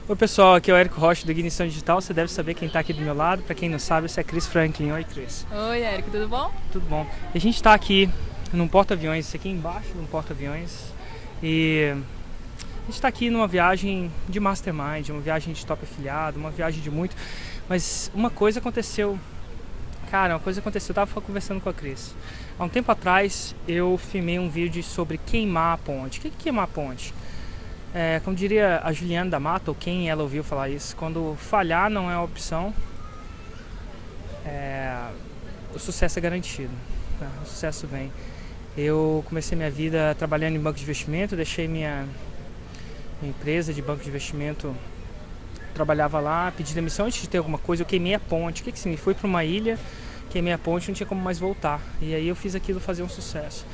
Oi pessoal, aqui é o Érico Rocha do Ignição Digital. Você deve saber quem está aqui do meu lado. Para quem não sabe, esse é Chris Franklin. Oi, Chris. Oi, Érico, tudo bom? Tudo bom. E a gente está aqui num porta-aviões, aqui embaixo de um porta-aviões. E a gente está aqui numa viagem de mastermind, uma viagem de top afiliado, uma viagem de muito. Mas uma coisa aconteceu. Cara, uma coisa aconteceu. Eu estava conversando com a Cris. Há um tempo atrás eu filmei um vídeo sobre queimar a ponte. O que é queimar a ponte? Como diria a Juliana da Mata, ou quem ela ouviu falar isso, quando falhar não é uma opção, o sucesso é garantido, né? O sucesso vem. Eu comecei minha vida trabalhando em banco de investimento, deixei minha empresa de banco de investimento, trabalhava lá, pedi demissão antes de ter alguma coisa, eu queimei a ponte. O que significa? Fui para uma ilha, queimei a ponte, não tinha como mais voltar. E aí eu fiz aquilo fazer um sucesso.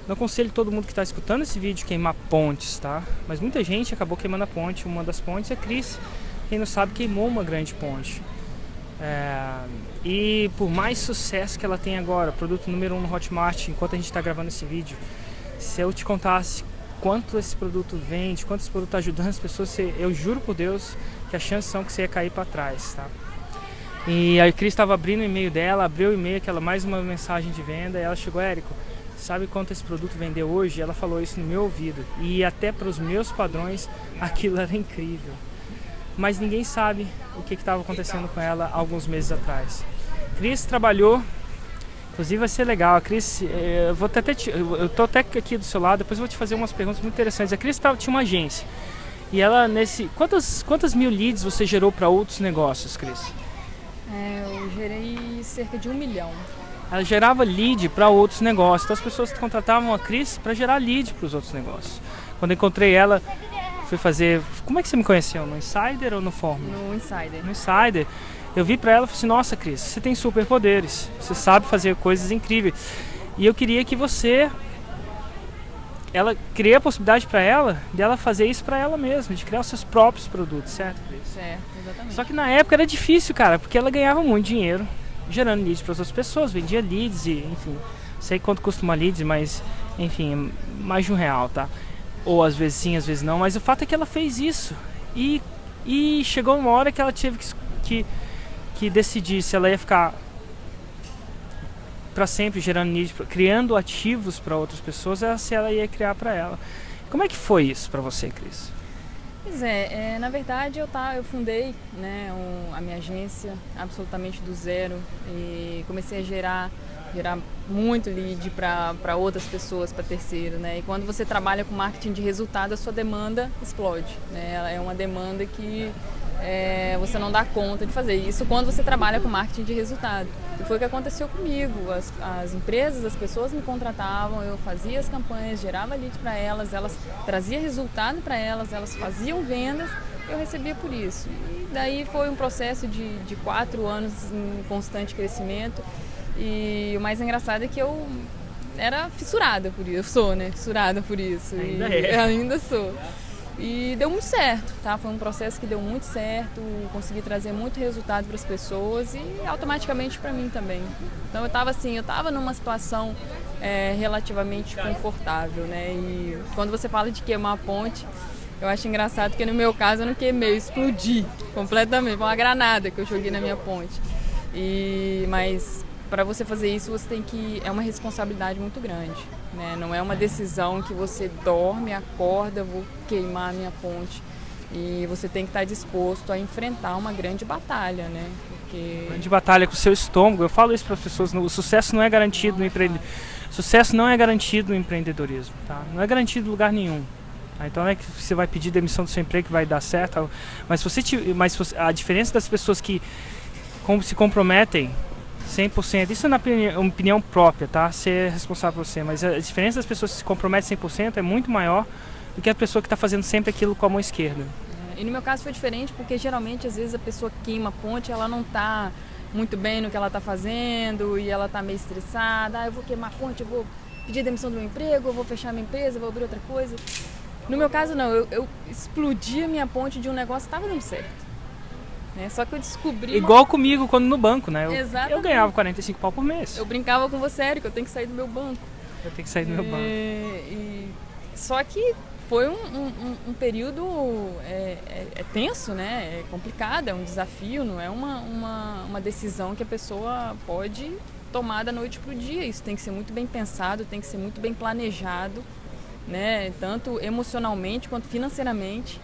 Não aconselho todo mundo que está escutando esse vídeo queimar pontes, tá? Mas muita gente acabou queimando a ponte. Uma das pontes é a Cris, quem não sabe, queimou uma grande ponte. E por mais sucesso que ela tem agora, produto número 1 no Hotmart, enquanto a gente está gravando esse vídeo, se eu te contasse quanto esse produto vende, quanto esse produto está ajudando as pessoas, eu juro por Deus que as chances são que você ia cair para trás, tá? E a Cris estava abrindo o e-mail dela, abriu o e-mail, aquela mais uma mensagem de venda, e ela chegou: Érico, sabe quanto esse produto vendeu hoje? Ela falou isso no meu ouvido. E até para os meus padrões, aquilo era incrível. Mas ninguém sabe o que estava acontecendo com ela alguns meses atrás. Cris trabalhou, inclusive vai ser legal. A Cris, eu estou até aqui do seu lado, depois eu vou te fazer umas perguntas muito interessantes. A Cris tinha uma agência. E ela, quantas mil leads você gerou para outros negócios, Cris? Eu gerei cerca de 1 milhão. Ela gerava lead para outros negócios. Então as pessoas contratavam a Cris para gerar lead para os outros negócios. Quando eu encontrei ela, fui fazer... Como é que você me conheceu? No Insider ou no Fórmula? No Insider. No Insider. Eu vi para ela e falei assim: nossa, Cris, você tem superpoderes. Você sabe fazer coisas incríveis. E eu queria que você... Ela criei a possibilidade para ela de ela fazer isso para ela mesma, de criar os seus próprios produtos, certo, Cris? Certo, exatamente. Só que na época era difícil, cara, porque ela ganhava muito dinheiro gerando leads para outras pessoas, vendia leads e, enfim, sei quanto custa uma lead, mas, enfim, mais de R$1, tá? Ou às vezes sim, às vezes não, mas o fato é que ela fez isso e chegou uma hora que ela teve que decidir se ela ia ficar para sempre gerando leads, criando ativos para outras pessoas, ou se ela ia criar para ela. Como é que foi isso para você, Cris? Pois na verdade eu fundei, né, a minha agência absolutamente do zero e comecei a gerar muito lead para outras pessoas, para terceiro, né? E quando você trabalha com marketing de resultado, a sua demanda explode, né? Ela é uma demanda que você não dá conta de fazer isso quando você trabalha com marketing de resultado. E foi o que aconteceu comigo. As empresas, as pessoas me contratavam, eu fazia as campanhas, gerava lead para elas traziam resultado para elas faziam vendas, eu recebia por isso. E daí foi um processo de 4 anos em constante crescimento. E o mais engraçado é que eu era fissurada por isso, eu sou, né? Fissurada por isso. Ainda sou. E deu muito certo, tá? Foi um processo que deu muito certo, consegui trazer muito resultado para as pessoas e automaticamente para mim também. Então eu estava numa situação relativamente confortável, né? E quando você fala de queimar a ponte, eu acho engraçado porque no meu caso eu não queimei, eu explodi completamente, foi uma granada que eu joguei na minha ponte. Mas para você fazer isso, é uma responsabilidade muito grande, né? Não é uma decisão que você dorme, acorda, vou queimar a minha ponte. E você tem que estar disposto a enfrentar uma grande batalha, né? Grande batalha com o seu estômago. Eu falo isso para as pessoas, o sucesso não é garantido no Sucesso não é garantido no empreendedorismo, tá? Não é garantido em lugar nenhum. Então não é que você vai pedir demissão do seu emprego que vai dar certo, mas a diferença das pessoas que se comprometem 100%, isso é na opinião própria, tá? Ser responsável por você, mas a diferença das pessoas que se comprometem 100% é muito maior do que a pessoa que está fazendo sempre aquilo com a mão esquerda. E no meu caso foi diferente, porque geralmente às vezes a pessoa queima a ponte, ela não está muito bem no que ela está fazendo e ela está meio estressada. Eu vou queimar a ponte, eu vou pedir demissão do meu emprego, eu vou fechar minha empresa, eu vou abrir outra coisa. No meu caso não, eu explodi a minha ponte de um negócio que estava dando certo. Só que eu descobri... Igual comigo quando no banco, né? Eu ganhava 45 pau por mês. Eu brincava com você, Érico, eu tenho que sair do meu banco. Eu tenho que sair do meu banco. Só que foi um período tenso, né? É complicado, é um desafio, não é uma decisão que a pessoa pode tomar da noite para o dia. Isso tem que ser muito bem pensado, tem que ser muito bem planejado, né? Tanto emocionalmente quanto financeiramente.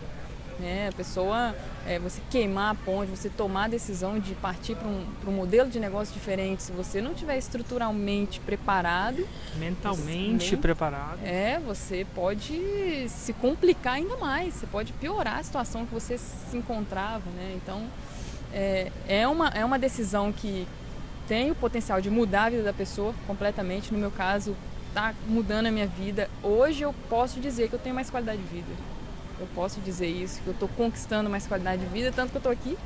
Né? A pessoa, você queimar a ponte, você tomar a decisão de partir para um modelo de negócio diferente, se você não estiver estruturalmente preparado, mentalmente preparado, você pode se complicar ainda mais, você pode piorar a situação que você se encontrava, né? Então é uma decisão que tem o potencial de mudar a vida da pessoa completamente. No meu caso, está mudando a minha vida. Hoje eu posso dizer que eu tenho mais qualidade de vida. Eu posso dizer isso, que eu estou conquistando mais qualidade de vida, tanto que eu estou aqui.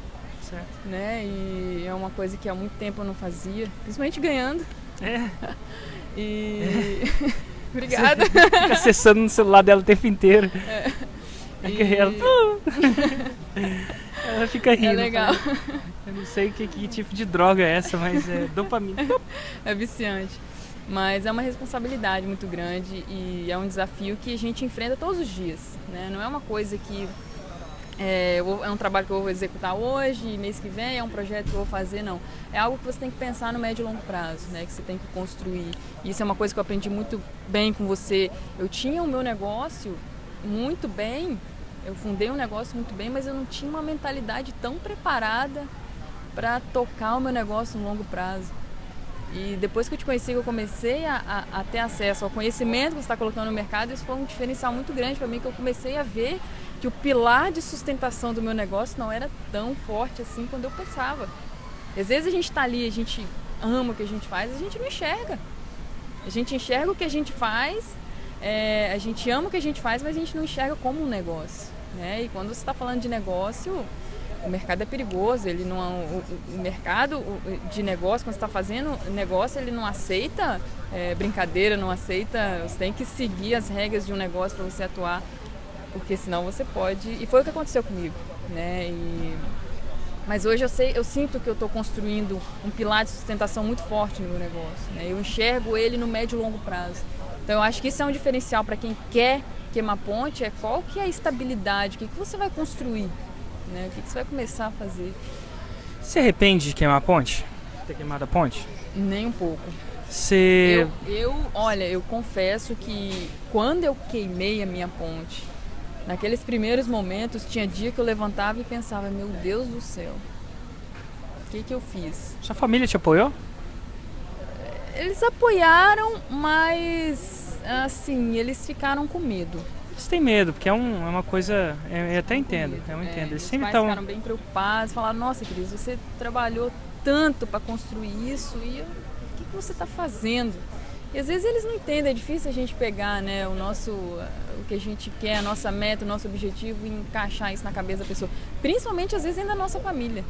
Certo. Né? E é uma coisa que há muito tempo eu não fazia, principalmente ganhando. Obrigada. Você fica acessando no celular dela o tempo inteiro. Ela fica rindo. É legal. Eu não sei que tipo de droga é essa, mas é dopamina. É viciante. Mas é uma responsabilidade muito grande e é um desafio que a gente enfrenta todos os dias, né? Não é uma coisa que é um trabalho que eu vou executar hoje, mês que vem, é um projeto que eu vou fazer, não. É algo que você tem que pensar no médio e longo prazo, né? Que você tem que construir. E isso é uma coisa que eu aprendi muito bem com você. Eu tinha o meu negócio muito bem, eu fundei um negócio muito bem, mas eu não tinha uma mentalidade tão preparada para tocar o meu negócio no longo prazo. E depois que eu te conheci, que eu comecei a ter acesso ao conhecimento que você está colocando no mercado, isso foi um diferencial muito grande para mim, que eu comecei a ver que o pilar de sustentação do meu negócio não era tão forte assim quando eu pensava. Às vezes a gente está ali, a gente ama o que a gente faz, a gente não enxerga. A gente enxerga o que a gente faz, a gente ama o que a gente faz, mas a gente não enxerga como um negócio, né? E quando você está falando de negócio, o mercado é perigoso, ele não, o mercado de negócio, quando você está fazendo negócio, ele não aceita brincadeira, não aceita, você tem que seguir as regras de um negócio para você atuar, porque senão você pode, e foi o que aconteceu comigo, né? Mas hoje eu sinto que eu estou construindo um pilar de sustentação muito forte no meu negócio, né? Eu enxergo ele no médio e longo prazo. Então eu acho que isso é um diferencial para quem quer queimar ponte, qual que é a estabilidade, o que você vai construir. Né? O que você vai começar a fazer? Você arrepende de queimar a ponte? Ter queimado a ponte? Nem um pouco. Olha, eu confesso que quando eu queimei a minha ponte, naqueles primeiros momentos, tinha dia que eu levantava e pensava, meu Deus do céu, o que eu fiz? Sua família te apoiou? Eles apoiaram, mas assim, eles ficaram com medo. Eles têm medo, porque é uma coisa... Eu até entendo, eu entendo. Eles sempre pais ficaram bem preocupados, falaram, nossa, Cris, você trabalhou tanto para construir isso e o que você está fazendo? E às vezes eles não entendem, é difícil a gente pegar, né, o que a gente quer, a nossa meta, o nosso objetivo e encaixar isso na cabeça da pessoa. Principalmente, às vezes, ainda da nossa família.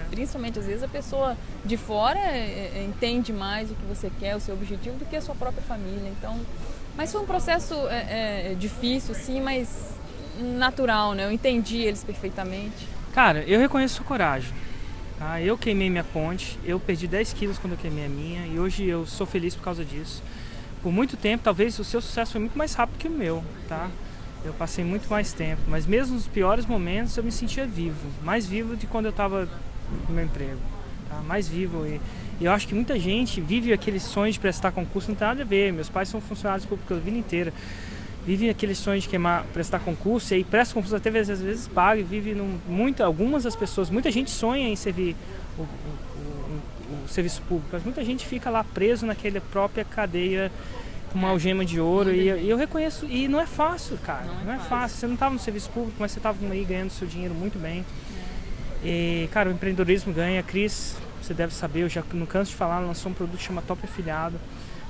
Principalmente, às vezes, a pessoa de fora entende mais o que você quer, o seu objetivo, do que a sua própria família. Então... Mas foi um processo difícil, sim, mas natural, né? Eu entendi eles perfeitamente. Cara, eu reconheço sua coragem. Tá? Eu queimei minha ponte, eu perdi 10 quilos quando eu queimei a minha e hoje eu sou feliz por causa disso. Por muito tempo, talvez o seu sucesso foi muito mais rápido que o meu, tá? Eu passei muito mais tempo, mas mesmo nos piores momentos eu me sentia vivo. Mais vivo do que quando eu estava no meu emprego. Tá? Mais vivo e eu acho que muita gente vive aquele sonho de prestar concurso, não tem nada a ver. Meus pais são funcionários públicos a vida inteira. Vivem aquele sonho de prestar concurso e aí presta concurso até às vezes paga e vive algumas das pessoas, muita gente sonha em servir o serviço público, mas muita gente fica lá preso naquela própria cadeia com uma algema de ouro e eu reconheço, e não é fácil, cara, não é fácil. Você não estava no serviço público, mas você estava aí ganhando seu dinheiro muito bem. E, cara, o empreendedorismo ganha. A Cris, você deve saber, eu já não canso de falar, ela lançou um produto que chama Top Afiliado,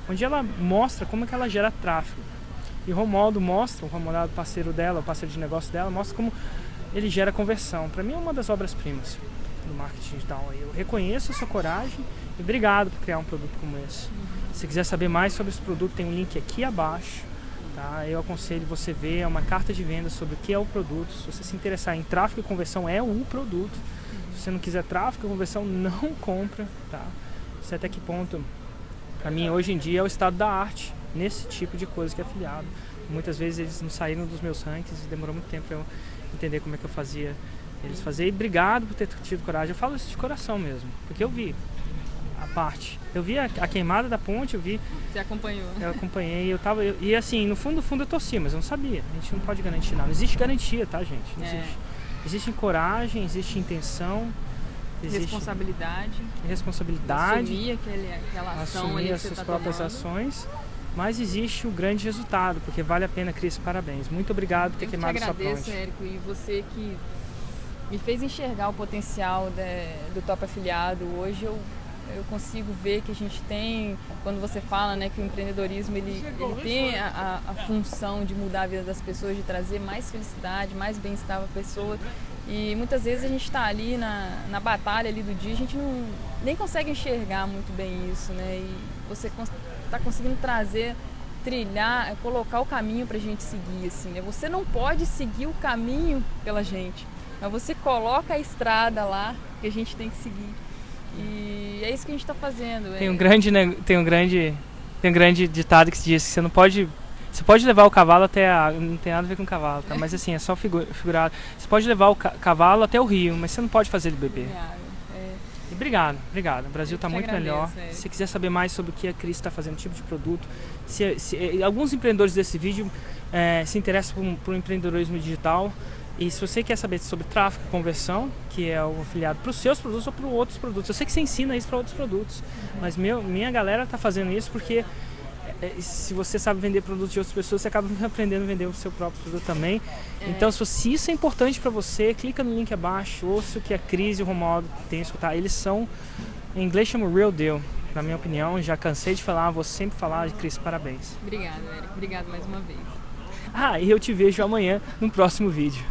onde ela mostra como é que ela gera tráfego. E o Romualdo mostra, o Romualdo parceiro dela, o parceiro de negócio dela, mostra como ele gera conversão. Para mim é uma das obras-primas do marketing digital. Eu reconheço a sua coragem e obrigado por criar um produto como esse. Se quiser saber mais sobre esse produto, tem um link aqui abaixo. Tá? Eu aconselho você ver, é uma carta de venda sobre o que é o produto. Se você se interessar em tráfego e conversão, é o produto. Se você não quiser tráfego e conversão, não compra. Tá? Não sei até que ponto, para mim, hoje em dia, é o estado da arte nesse tipo de coisa que é afiliado. Muitas vezes eles não saíram dos meus rankings e demorou muito tempo para eu entender como é que eu fazia eles fazer. E obrigado por ter tido coragem. Eu falo isso de coração mesmo, porque eu vi a parte. Eu vi a queimada da ponte, eu vi... Você acompanhou. Eu acompanhei, e assim, no fundo eu torci, mas eu não sabia. A gente não pode garantir nada. Não existe garantia, tá, gente? Não existe. Existe coragem, existe intenção, existe responsabilidade, assumir aquela ação, assumir ali que as você suas tá próprias tomando. ações, mas existe o grande resultado, porque vale a pena, Cris, parabéns. Muito obrigado por ter queimado sua ponte. Eu te agradeço, Érico, e você que me fez enxergar o potencial do Top Afiliado. Hoje eu consigo ver que a gente tem, quando você fala, né, que o empreendedorismo ele tem a função de mudar a vida das pessoas, de trazer mais felicidade, mais bem-estar para a pessoa. E muitas vezes a gente está ali na batalha ali do dia, a gente nem consegue enxergar muito bem isso, né? E você está conseguindo trilhar, colocar o caminho para a gente seguir, assim, né? Você não pode seguir o caminho pela gente, mas você coloca a estrada lá que a gente tem que seguir. E é isso que a gente está fazendo. Tem um grande ditado que se diz que você não pode... Você pode levar o cavalo até não tem nada a ver com o cavalo, tá? Mas assim, é só figurado. Você pode levar o cavalo até o rio, mas você não pode fazer ele beber. E obrigado. O Brasil está muito melhor. Se você quiser saber mais sobre o que a Cris está fazendo, tipo de produto, alguns empreendedores desse vídeo se interessam por empreendedorismo digital. E se você quer saber sobre tráfego e conversão, que é o afiliado para os seus produtos ou para outros produtos, eu sei que você ensina isso para outros produtos, mas minha galera está fazendo isso porque se você sabe vender produtos de outras pessoas, você acaba aprendendo a vender o seu próprio produto também. Então, se isso é importante para você, clica no link abaixo, ouça o que a Cris e o Romualdo têm a escutar. Eles são, em inglês chama real deal, na minha opinião. Já cansei de falar, vou sempre falar. Cris, parabéns. Obrigada, Érico. Obrigado mais uma vez. E eu te vejo amanhã no próximo vídeo.